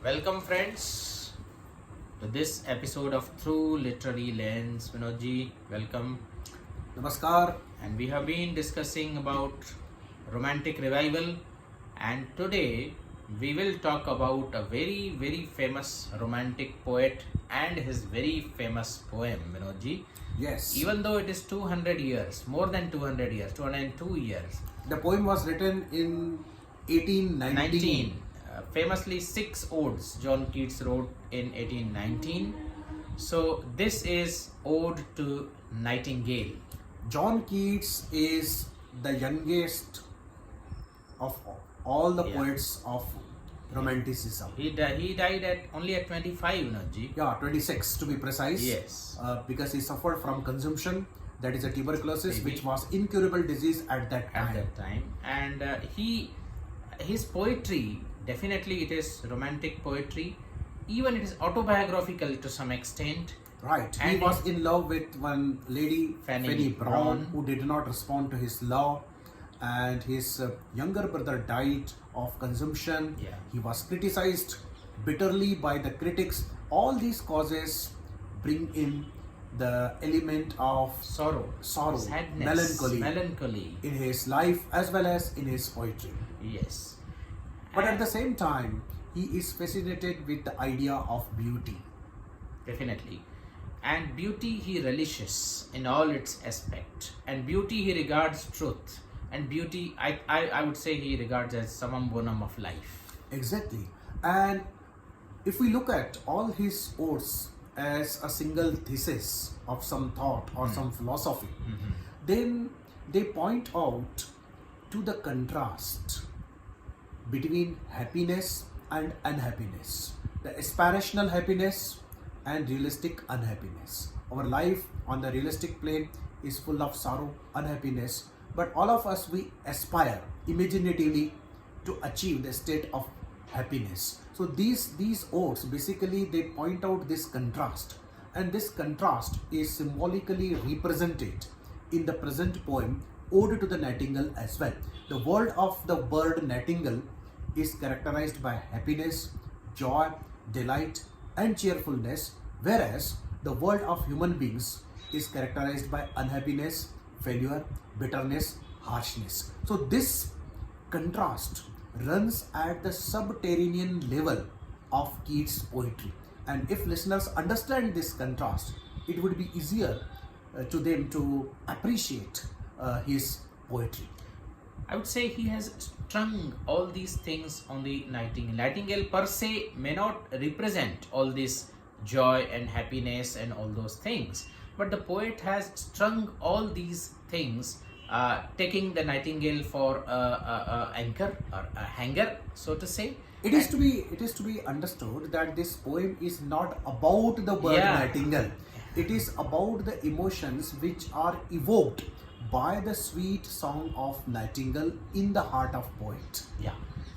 Welcome friends to this episode of Through Literary Lens. Vinodji, welcome. Namaskar. And we have been discussing about romantic revival, and today we will talk about a very famous romantic poet and his very famous poem, Vinodji. Yes. Even though it is 200 years, more than 200 years, 202 years. The poem was written in 1819. Famously 6 odes John Keats wrote in 1819. So this is Ode to Nightingale. John Keats is the youngest of all the poets of Romanticism. He died only at 25, Vinodji. Yeah, 26 to be precise. Yes. Because he suffered from consumption, that is a tuberculosis, Maybe. which was incurable disease at that time. And his poetry, definitely it is romantic poetry. Even it is autobiographical to some extent. Right. And he was in love with one lady, Fanny Brown, Brown, who did not respond to his love, and his younger brother died of consumption. Yeah. He was criticized bitterly by the critics. All these causes bring in the element of sorrow, sadness, melancholy in his life as well as in his poetry. Yes. But at the same time, he is fascinated with the idea of beauty. Definitely. And beauty he relishes in all its aspect. And beauty he regards truth. And beauty, I would say he regards as summum bonum of life. Exactly. And if we look at all his odes as a single thesis of some thought or some philosophy, then they point out to the contrast between happiness and unhappiness, the aspirational happiness and realistic unhappiness. Our life on the realistic plane is full of sorrow, unhappiness, but all of us, we aspire imaginatively to achieve the state of happiness. So these odes basically they point out this contrast, and this contrast is symbolically represented in the present poem Ode to the Nightingale as well. The world of the bird nightingale is characterized by happiness, joy, delight and cheerfulness, whereas the world of human beings is characterized by unhappiness, failure, bitterness, harshness. So this contrast runs at the subterranean level of Keats' poetry. And if listeners understand this contrast, it would be easier to them to appreciate his poetry. I would say he has strung all these things on the nightingale. Nightingale per se may not represent all this joy and happiness and all those things, but the poet has strung all these things, taking the nightingale for a anchor or a hanger, so to say. It is to be understood that this poem is not about the bird nightingale. It is about the emotions which are evoked by the sweet song of nightingale in the heart of poet. Yeah,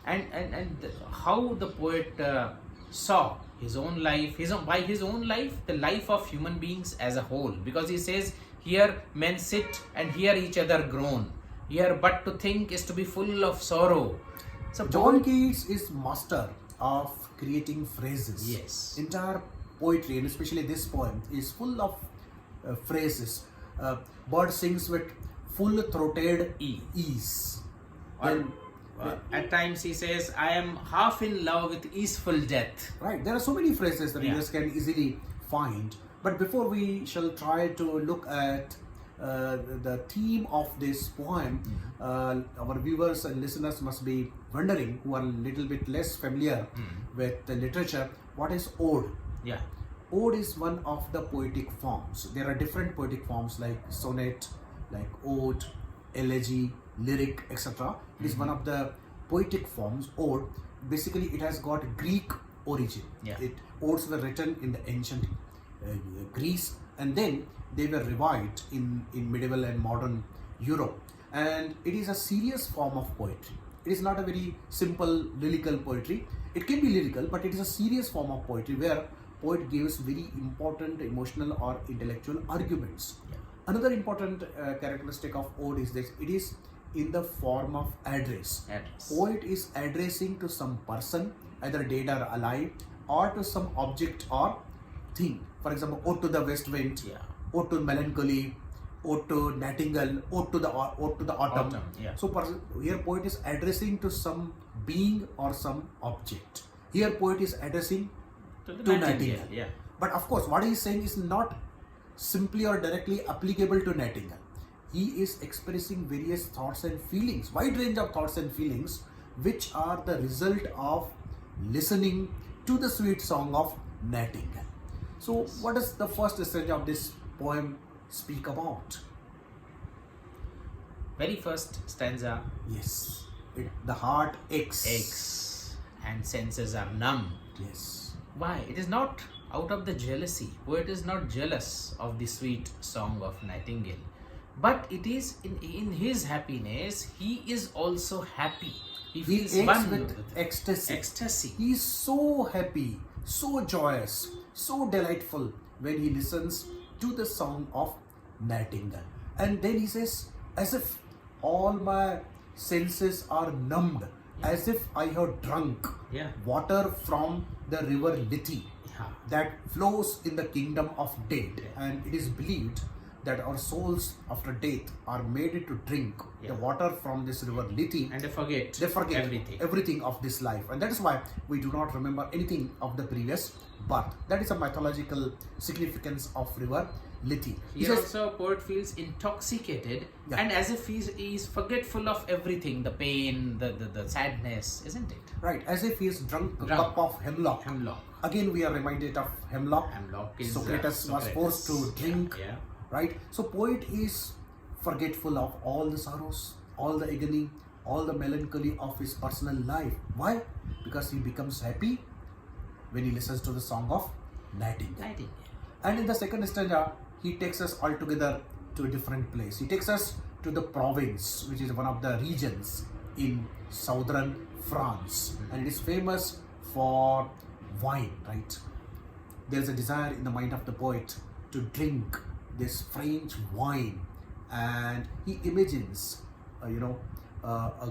and how the poet saw his own life, by his own life, the life of human beings as a whole. Because he says, here men sit and hear each other groan. Here but to think is to be full of sorrow. So John Keats is master of creating phrases. Yes. Entire poetry, and especially this poem, is full of phrases. Bird sings with full-throated ease. At times he says, I am half in love with easeful death. Right. There are so many phrases that readers can easily find. But before we shall try to look at the theme of this poem, our viewers and listeners must be wondering, who are a little bit less familiar with the literature, what is ode? Yeah. Ode is one of the poetic forms. There are different poetic forms like sonnet, like ode, elegy, lyric, etc. It is one of the poetic forms. Ode, basically it has got Greek origin. Yeah. Odes were written in the ancient Greece, and then they were revived in medieval and modern Europe. And it is a serious form of poetry. It is not a very simple lyrical poetry. It can be lyrical, but it is a serious form of poetry where poet gives very important emotional or intellectual arguments. Yeah. Another important characteristic of ode is that it is in the form of address. Address. Poet is addressing to some person, either dead or alive, or to some object or thing. For example, ode to the west wind, Yeah. ode to melancholy, ode to Nightingale, ode to the autumn. Yeah. So here poet is addressing to some being or some object. Here poet is addressing To the to Nightingale. Nightingale. Yeah. But of course, what he is saying is not simply or directly applicable to Nightingale. He is expressing various thoughts and feelings, wide range of thoughts and feelings, which are the result of listening to the sweet song of Nightingale. So, what does the first stage of this poem speak about? Very first stanza, Yes, the heart aches. aches and senses are numb. Yes. Why? It is not out of the jealousy. Poet is not jealous of the sweet song of Nightingale. But it is in his happiness, he is also happy. He He feels aches one with ecstasy. ecstasy. He is so happy, so joyous, so delightful when he listens to the song of Nightingale. And then he says, as if all my senses are numbed, as if I have drunk Yeah. water from the river Lithi Yeah. that flows in the kingdom of dead. And it is believed that our souls after death are made to drink the water from this river Lithi. And they forget everything of this life, and that is why we do not remember anything of the previous birth. That is a mythological significance of river Lithi. He Here says, also poet feels intoxicated Yeah. and as if he's forgetful of everything, the pain, the sadness, isn't it? right, as if he is drunk a Drunk. cup of hemlock. Hemlock. Again, we are reminded of hemlock. Hemlock is Socrates was forced to drink. Yeah. Right? So poet is forgetful of all the sorrows, all the agony, all the melancholy of his personal life. Why? Because he becomes happy when he listens to the song of Nightingale. Nightingale. And in the second stanza, he takes us altogether to a different place. He takes us to the province, which is one of the regions in southern France. And it is famous for wine, right? There's a desire in the mind of the poet to drink this French wine, and he imagines, a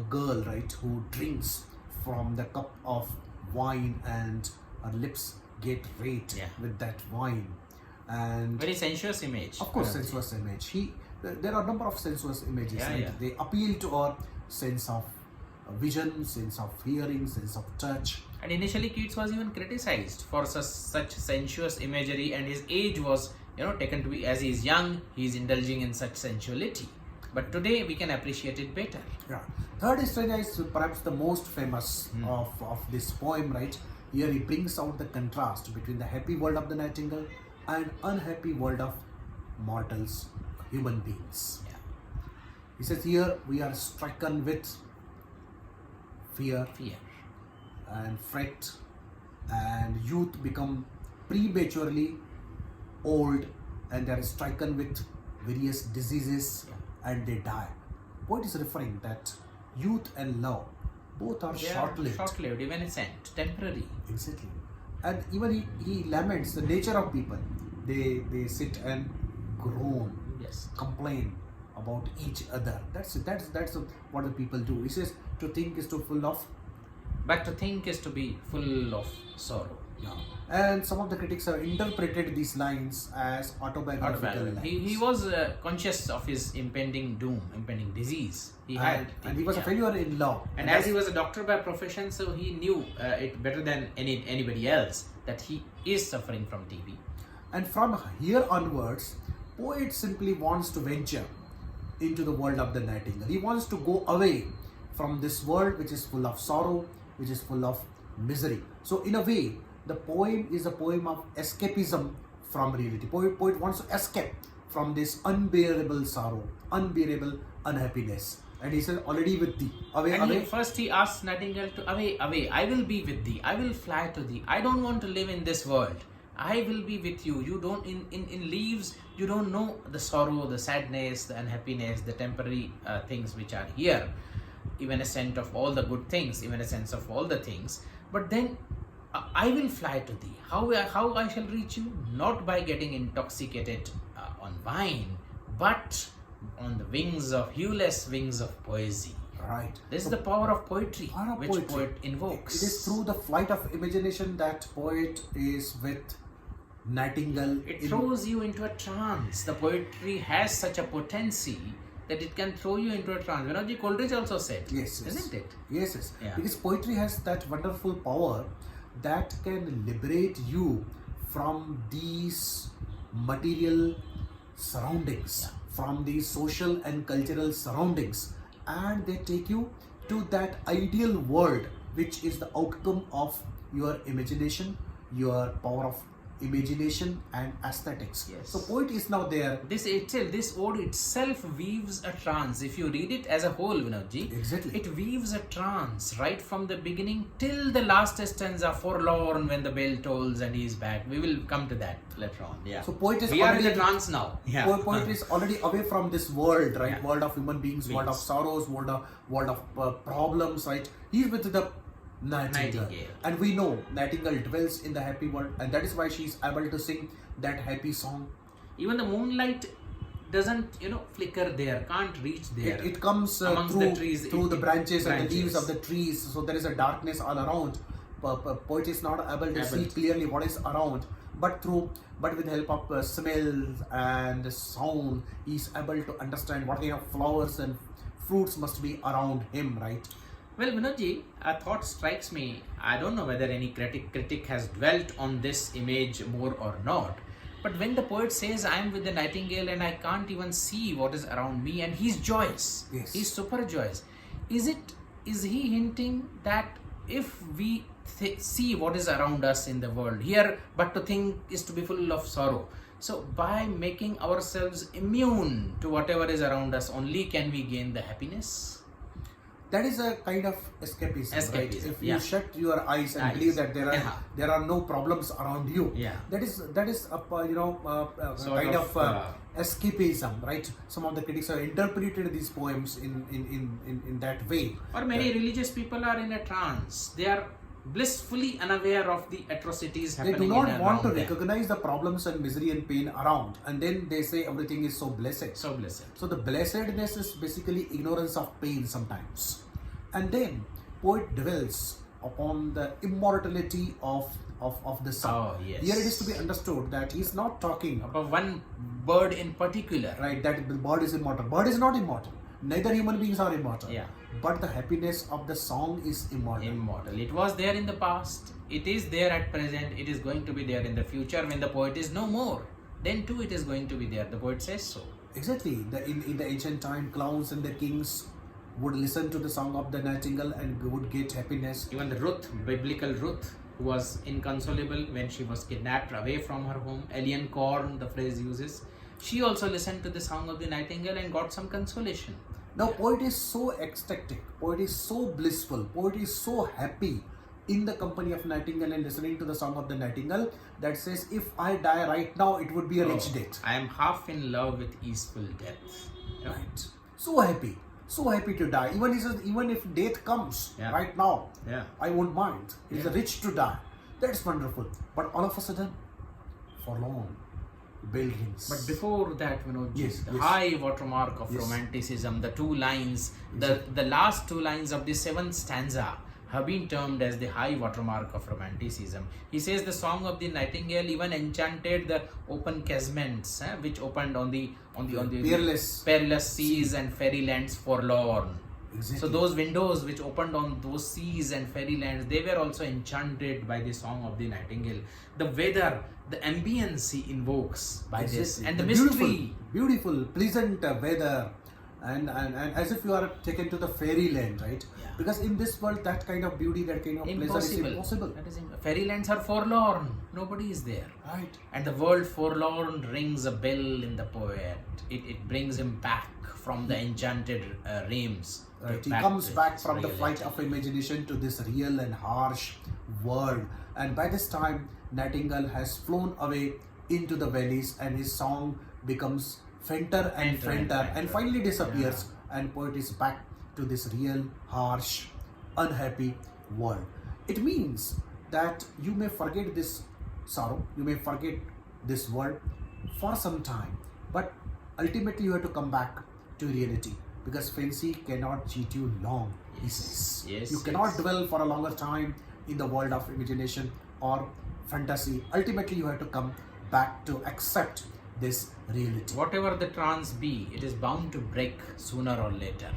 girl, right, who drinks from the cup of wine, and her lips get red with that wine, and Very sensuous image. of course, sensuous image. There are a number of sensuous images. Yeah, right? yeah. They appeal to our sense of vision, sense of hearing, sense of touch. And initially Keats was even criticized for such sensuous imagery, and his age was taken to be, as he is young, he is indulging in such sensuality. But today we can appreciate it better. Yeah. Third stanza is perhaps the most famous of this poem, right? Here he brings out the contrast between the happy world of the Nightingale and unhappy world of mortals, human beings. Yeah. He says here we are stricken with fear Fear. and fret, and youth become prematurely old, and they are stricken with various diseases and they die. Poet is referring that youth and love both are short-lived. Short-lived, evanescent, temporary. Exactly. And even he laments the nature of people. They sit and groan, Yes. complain about each other. That's it. That's what the people do. He says to think is to full of. But to think is to be full of sorrow. Yeah. And some of the critics have interpreted these lines as autobiographical lines. He was conscious of his impending doom, impending disease. He had, and he was a failure in law. And as he was a doctor by profession, so he knew it better than anybody else that he is suffering from TB. And from here onwards, poet simply wants to venture into the world of the Nightingale. He wants to go away from this world which is full of sorrow, which is full of misery. So in a way, the poem is a poem of escapism from reality. Poet wants to escape from this unbearable sorrow, unbearable unhappiness. And he says, already with thee, away, And away. first he asks Nightingale to away, away. I will be with thee. I will fly to thee. I don't want to live in this world. I will be with you. You don't, in leaves, you don't know the sorrow, the sadness, the unhappiness, the temporary things which are here. Evanescent of all the good things, evanescence of all the things. But then I will fly to thee. How I shall reach you? Not by getting intoxicated on wine, but on the wings of hueless wings of poesy. Right. This is the power of poetry, Power of which poetry. poet invokes. It is through the flight of imagination that poet is with Nightingale. It throws you into a trance. The poetry has such a potency that it can throw you into a trance. Vinodji Coleridge also said, Yes, yes. isn't it? Yes, yes. Yeah. Because poetry has that wonderful power that can liberate you from these material surroundings, from these social and cultural surroundings, and they take you to that ideal world which is the outcome of your imagination, your power of imagination and aesthetics. Yes. So poet is now there. This ode itself weaves a trance. If you read it as a whole, Vinodji, Exactly. it weaves a trance right from the beginning till the last stanza, forlorn when the bell tolls and he is back. We will come to that later on. Yeah. So poet is we are in already the trance now. Yeah. Poet is already away from this world, right? Yeah. World of human beings, world of sorrows, world of problems, right? He's with the Nightingale. And we know Nightingale dwells in the happy world, and that is why she is able to sing that happy song. Even the moonlight doesn't, flicker there, can't reach there. It comes amongst through the trees, the branches and the leaves of the trees, so there is a darkness all around. Poet is not able to see clearly what is around, but with help of smells and sound, he is able to understand what kind of flowers and fruits must be around him, right? Well, Vinodji, a thought strikes me. I don't know whether any critic has dwelt on this image more or not. But when the poet says, I am with the Nightingale and I can't even see what is around me, and he's joyous. Yes. He's super joyous. Is he hinting that if we see what is around us in the world here, but to think is to be full of sorrow. So by making ourselves immune to whatever is around us, only can we gain the happiness? That is a kind of escapism, right? If you shut your eyes and believe that there are no problems around you, that is a kind of escapism, right? Some of the critics have interpreted these poems in that way. Or many religious people are in a trance. They are blissfully unaware of the atrocities happening. They do not want to recognize the problems and misery and pain around, and then they say everything is so blessed. So blessed. So the blessedness is basically ignorance of pain sometimes. And then poet dwells upon the immortality of the sun. Oh, yes. Here it is to be understood that he is not talking about one bird in particular. Right, that the bird is immortal. Bird is not immortal. Neither human beings are immortal. Yeah. But the happiness of the song is immortal. Immortal. It was there in the past. It is there at present. It is going to be there in the future when the poet is no more. Then too it is going to be there. The poet says so. Exactly. In the ancient time, clowns and the kings would listen to the song of the Nightingale and would get happiness. Even the Ruth, biblical Ruth, who was inconsolable when she was kidnapped away from her home. Alien corn, the phrase uses. She also listened to the song of the Nightingale and got some consolation. Now, poet is so ecstatic, poet is so blissful, poet is so happy in the company of Nightingale and listening to the song of the Nightingale that says, if I die right now, it would be a rich death. I am half in love with easeful death. Right. So happy to die. Even if death comes right now, I won't mind. It's rich to die. That's wonderful. But all of a sudden, forlorn. Bell rings. But before that, the high watermark of romanticism, the two lines, the last two lines of the seventh stanza have been termed as the high watermark of romanticism. He says the song of the Nightingale even enchanted the open casements, which opened on the perilous seas and fairy lands forlorn. Exactly. So those windows which opened on those seas and fairy lands, they were also enchanted by the song of the Nightingale. The weather, the ambience he invokes by this, and the mystery. Beautiful, pleasant weather, and as if you are taken to the fairyland, right? Yeah. Because in this world, that kind of beauty, that kind of pleasure is impossible. That is fairylands are forlorn. Nobody is there. Right. And the word forlorn rings a bell in the poet. It brings him back from the enchanted realms. Right. He comes back from the flight of imagination to this real and harsh world. And by this time, Nightingale has flown away into the valleys, and his song becomes fainter and fainter, and finally disappears. And poet is back to this real, harsh, unhappy world. It means that you may forget this sorrow, you may forget this world for some time, but ultimately you have to come back to reality. because fancy cannot cheat you long, he says. Yes, You cannot yes. dwell for a longer time in the world of imagination or fantasy. Ultimately, you have to come back to accept this reality. Whatever the trance be, it is bound to break sooner or later.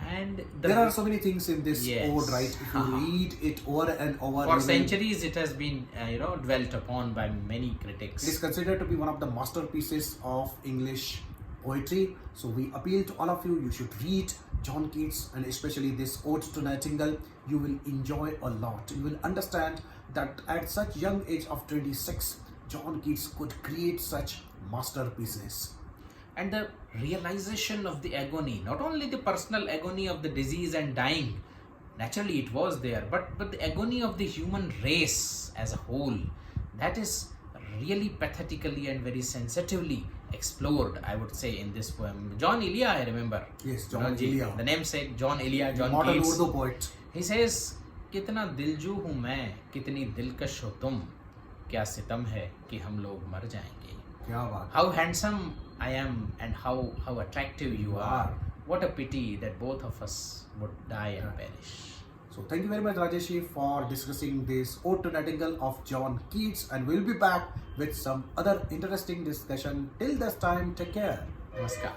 And There are so many things in this Yes. ode, right? If you read it over and over, for you will- centuries it has been dwelt upon by many it is critics. considered to be one of the masterpieces of English poetry. So we appeal to all of you. You should read John Keats, and especially this Ode to Nightingale. You will enjoy a lot. You will understand that at such young age of 26, John Keats could create such masterpieces. And the realization of the agony, not only the personal agony of the disease and dying, naturally it was there, but the agony of the human race as a whole, that is really pathetically and very sensitively explored, I would say, in this poem. John Elia, I remember. Yes, John Elia. The namesake, John Elia, John Modern Keats. Urdu poet. He says, कितना दिलजू हूँ मैं, कितनी दिलकश हो तुम, क्या सितम है कि हम लोग मर जाएंगे. क्या बात. How handsome I am and how attractive you are. What a pity that both of us would die and perish. So thank you very much, Rajesh, for discussing this Ode to Nightingale of John Keats, and we'll be back with some other interesting discussion. Till this time, take care. Namaskar.